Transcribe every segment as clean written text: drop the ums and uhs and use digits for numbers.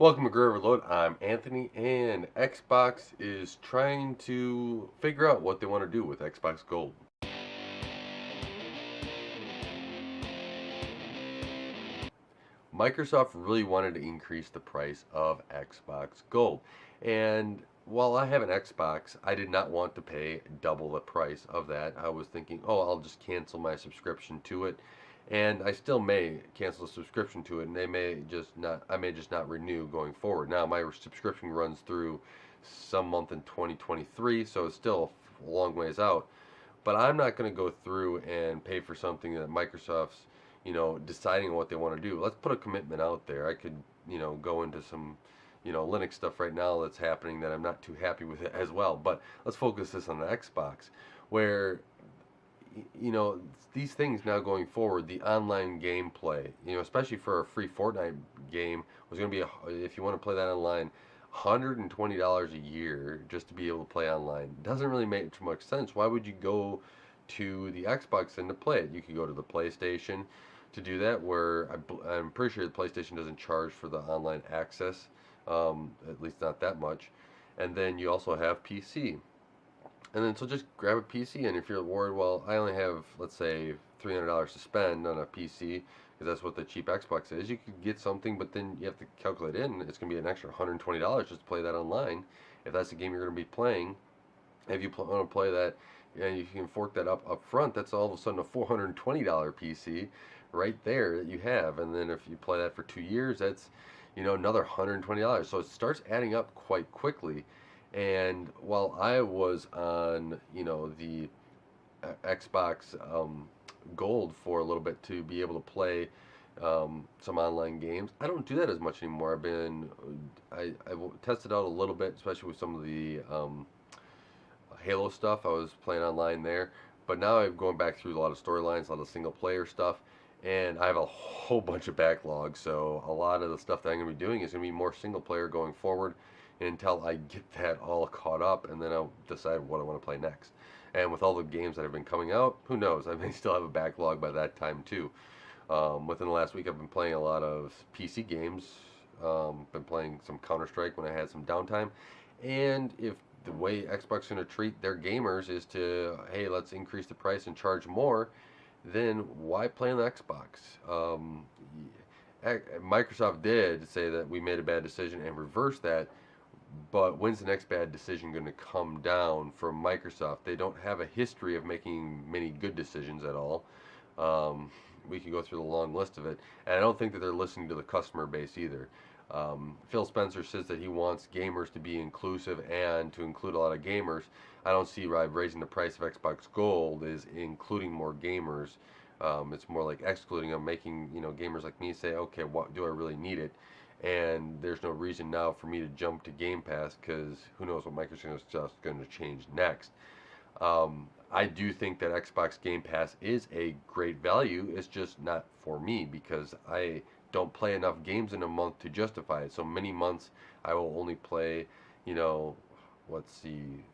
Welcome to Great Overload. I'm Anthony, and Xbox is trying to figure out what they want to do with Xbox Gold. Microsoft really wanted to increase the price of Xbox Gold. And while I have an Xbox, I did not want to pay double the price of that. I was thinking, oh, I'll just cancel my subscription to it. And I still may cancel a subscription to it, and I may just not renew going forward. Now, my subscription runs through some month in 2023, so it's still a long ways out. But I'm not going to go through and pay for something that Microsoft's, deciding what they want to do. Let's put a commitment out there. I could, go into some, Linux stuff right now that's happening that I'm not too happy with it as well. But let's focus this on the Xbox, where, you know, these things now going forward, the online gameplay, especially for a free Fortnite game, was going to be, if you want to play that online, $120 a year just to be able to play online. Doesn't really make too much sense. Why would you go to the Xbox and to play it? You could go to the PlayStation to do that, where I'm pretty sure the PlayStation doesn't charge for the online access, at least not that much. And then you also have PC. And then so just grab a PC, and if you're worried, well, I only have, let's say, $300 to spend on a PC, because that's what the cheap Xbox is. You could get something, but then you have to calculate in. It's going to be an extra $120 just to play that online, if that's the game you're going to be playing. If you want to play that, and you can fork that up front, that's all of a sudden a $420 PC right there that you have. And then if you play that for 2 years, that's another $120. So it starts adding up quite quickly. And while I was on, the Xbox Gold for a little bit to be able to play some online games, I don't do that as much anymore. I tested out a little bit, especially with some of the Halo stuff. I was playing online there, but now I'm going back through a lot of storylines, a lot of single player stuff, and I have a whole bunch of backlogs. So a lot of the stuff that I'm going to be doing is going to be more single player going forward until I get that all caught up, and then I'll decide what I want to play next. And with all the games that have been coming out, who knows? I may still have a backlog by that time too. Within the last week, I've been playing a lot of PC games. Been playing some Counter Strike when I had some downtime, and if the way Xbox is going to treat their gamers is to, hey, let's increase the price and charge more, then why play on the Xbox? Microsoft did say that we made a bad decision and reversed that, but when's the next bad decision going to come down from Microsoft? They don't have a history of making many good decisions at all. We can go through the long list of it, and I don't think that they're listening to the customer base either. Phil Spencer says that he wants gamers to be inclusive and to include a lot of gamers. I don't see raising the price of Xbox Gold is including more gamers. It's more like excluding them, making gamers like me say, okay, what do I really need it? And there's no reason now for me to jump to Game Pass, because who knows what Microsoft is just going to change next. I do think that Xbox Game Pass is a great value. It's just not for me because I don't play enough games in a month to justify it. So many months I will only play, you know, let's see,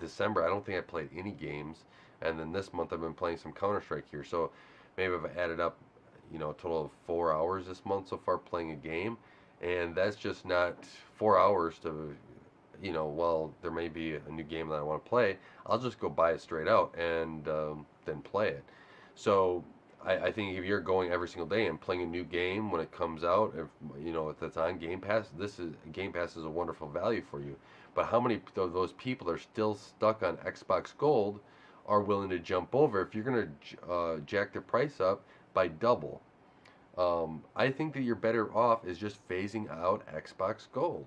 December. I don't think I played any games, and then this month I've been playing some Counter Strike here. So maybe I've added up, a total of 4 hours this month so far playing a game, and that's just not 4 hours to well, there may be a new game that I want to play. I'll just go buy it straight out and then play it. So I think if you're going every single day and playing a new game when it comes out, if it's on Game Pass, Game Pass is a wonderful value for you. But how many of those people are still stuck on Xbox Gold are willing to jump over if you're going to jack the price up by double? I think that you're better off is just phasing out Xbox Gold,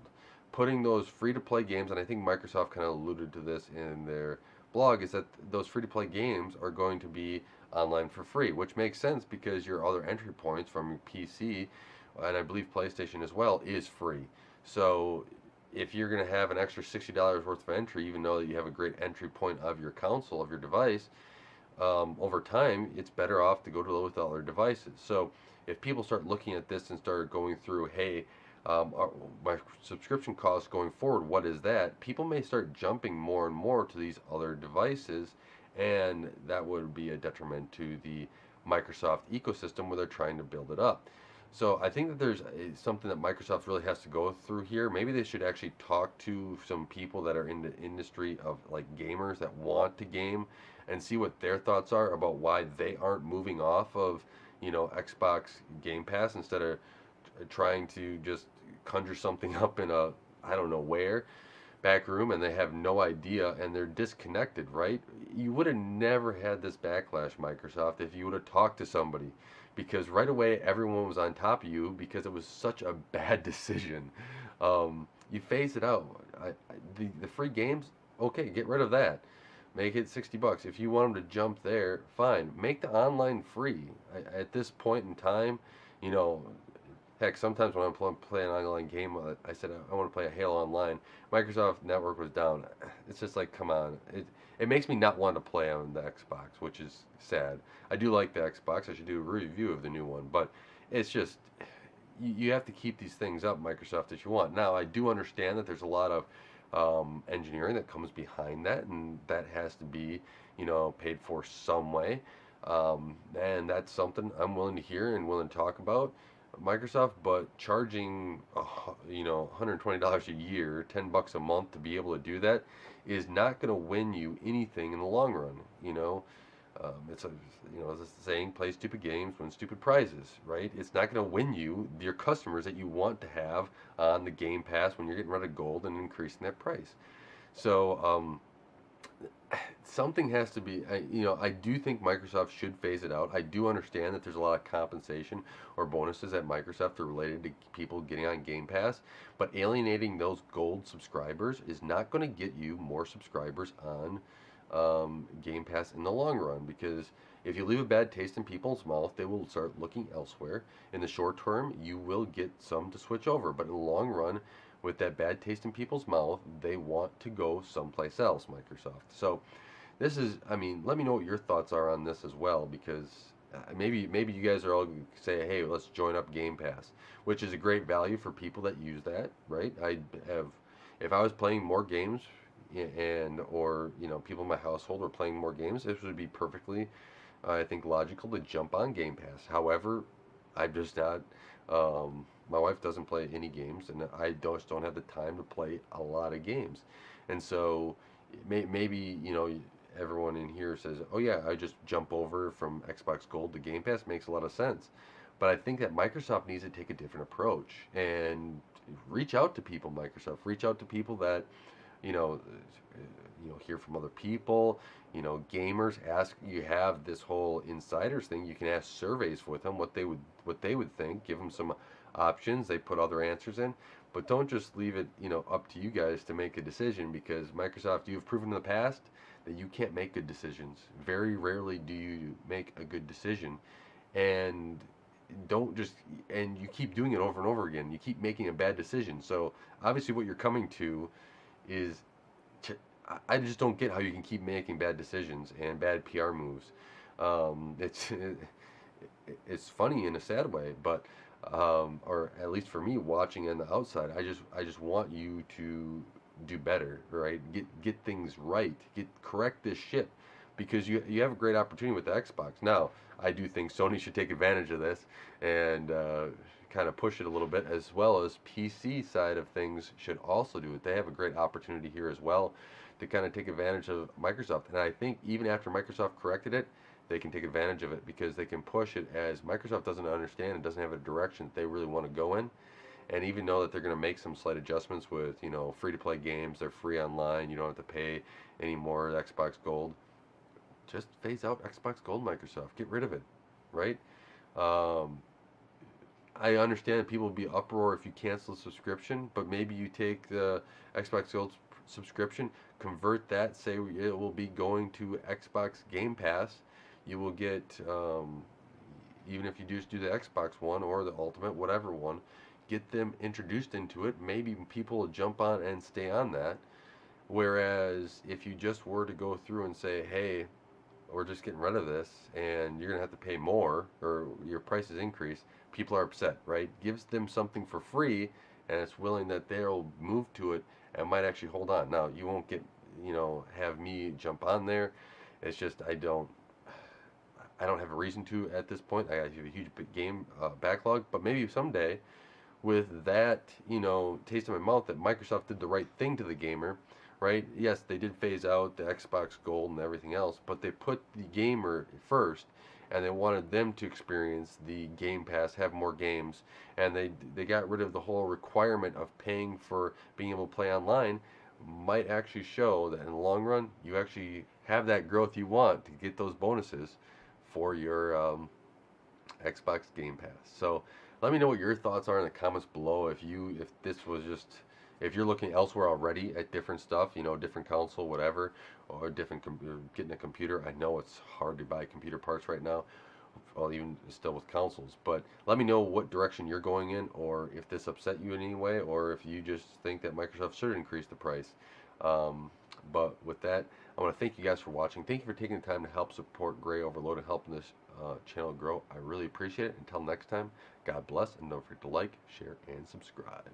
putting those free to play games, and I think Microsoft kind of alluded to this in their blog, is that those free to play games are going to be online for free, which makes sense because your other entry points from your PC, and I believe PlayStation as well, is free. So if you're going to have an extra $60 worth of entry, even though you have a great entry point of your console, of your device, over time, it's better off to go to with other devices. So if people start looking at this and start going through, hey, my subscription costs going forward, what is that? People may start jumping more and more to these other devices, and that would be a detriment to the Microsoft ecosystem where they're trying to build it up. So I think that there's something that Microsoft really has to go through here. Maybe they should actually talk to some people that are in the industry of like gamers that want to game and see what their thoughts are about why they aren't moving off of, Xbox Game Pass instead of trying to just conjure something up in a I don't know where back room and they have no idea and they're disconnected, right? You would have never had this backlash, Microsoft, if you would have talked to somebody because right away everyone was on top of you because it was such a bad decision. You phase it out. The free games, okay, get rid of that. Make it $60. If you want them to jump there, fine. Make the online free. At this point in time, you know, heck, sometimes when I'm playing an online game, I said I want to play a Halo Online. Microsoft Network was down. It's just like, come on. It makes me not want to play on the Xbox, which is sad. I do like the Xbox. I should do a review of the new one, but it's just you have to keep these things up, Microsoft, if you want. Now, I do understand that there's a lot of engineering that comes behind that, and that has to be, paid for some way. And that's something I'm willing to hear and willing to talk about. Microsoft, but charging, $120 a year, $10 a month to be able to do that is not going to win you anything in the long run. It's a, it's a saying, play stupid games, win stupid prizes, right? It's not going to win you your customers that you want to have on the Game Pass when you're getting rid of gold and increasing that price. So, something has to be, I do think Microsoft should phase it out. I do understand that there's a lot of compensation or bonuses at Microsoft that are related to people getting on Game Pass, but alienating those gold subscribers is not going to get you more subscribers on Game Pass in the long run because if you leave a bad taste in people's mouth, they will start looking elsewhere. In the short term, you will get some to switch over, but in the long run, with that bad taste in people's mouth, they want to go someplace else, Microsoft. So this is, I mean, let me know what your thoughts are on this as well, because maybe you guys are all say, hey, let's join up Game Pass, which is a great value for people that use that, right? I have, if I was playing more games, and or people in my household are playing more games, this would be perfectly, I think, logical to jump on Game Pass. However, I'm just not. My wife doesn't play any games, and I don't have the time to play a lot of games, and so maybe everyone in here says, "Oh yeah, I just jump over from Xbox Gold to Game Pass." Makes a lot of sense, but I think that Microsoft needs to take a different approach and reach out to people. Microsoft, reach out to people that you know, hear from other people. Gamers ask. You have this whole insiders thing. You can ask surveys with them what they would think. Give them some options. They put other answers in, but don't just leave it up to you guys to make a decision because Microsoft, you have proven in the past that you can't make good decisions. Very rarely do you make a good decision, and don't just and you keep doing it over and over again. You keep making a bad decision. So obviously, what you're coming to is I just don't get how you can keep making bad decisions and bad PR moves. It's funny in a sad way, but or at least for me, watching on the outside, I just want you to do better, right? Get things right, correct this ship, because you have a great opportunity with the Xbox. Now, I do think Sony should take advantage of this and kind of push it a little bit, as well as PC side of things should also do it. They have a great opportunity here as well to kind of take advantage of Microsoft. And I think even after Microsoft corrected it, they can take advantage of it because they can push it as Microsoft doesn't understand and doesn't have a direction that they really want to go in. And even know that they're going to make some slight adjustments with, free to play games, they're free online, you don't have to pay any more Xbox Gold. Just phase out Xbox Gold, Microsoft. Get rid of it, right? Um, I understand that people will be uproar if you cancel the subscription, but maybe you take the Xbox Gold subscription, convert that, say it will be going to Xbox Game Pass. You will get, even if you just do the Xbox One or the Ultimate, whatever one, get them introduced into it. Maybe people will jump on and stay on that. Whereas if you just were to go through and say, hey, we're just getting rid of this and you're going to have to pay more or your prices increase, people are upset, right? Gives them something for free and it's willing that they'll move to it and might actually hold on. Now, you won't get, have me jump on there. It's just, I don't have a reason to at this point. I have a huge big game backlog, but maybe someday, with that, taste in my mouth, that Microsoft did the right thing to the gamer, right? Yes, they did phase out the Xbox Gold and everything else, but they put the gamer first, and they wanted them to experience the Game Pass, have more games, and they got rid of the whole requirement of paying for being able to play online. Might actually show that in the long run, you actually have that growth you want to get those bonuses for your Xbox Game Pass. So let me know what your thoughts are in the comments below. If this was just, if you're looking elsewhere already at different stuff, different console, whatever, or getting a computer. I know it's hard to buy computer parts right now, well, even still with consoles. But let me know what direction you're going in, or if this upset you in any way, or if you just think that Microsoft should increase the price. Um, but with that, I want to thank you guys for watching. Thank you for taking the time to help support Gray Overload and helping this channel grow. I really appreciate it. Until next time, God bless, and don't forget to like, share, and subscribe.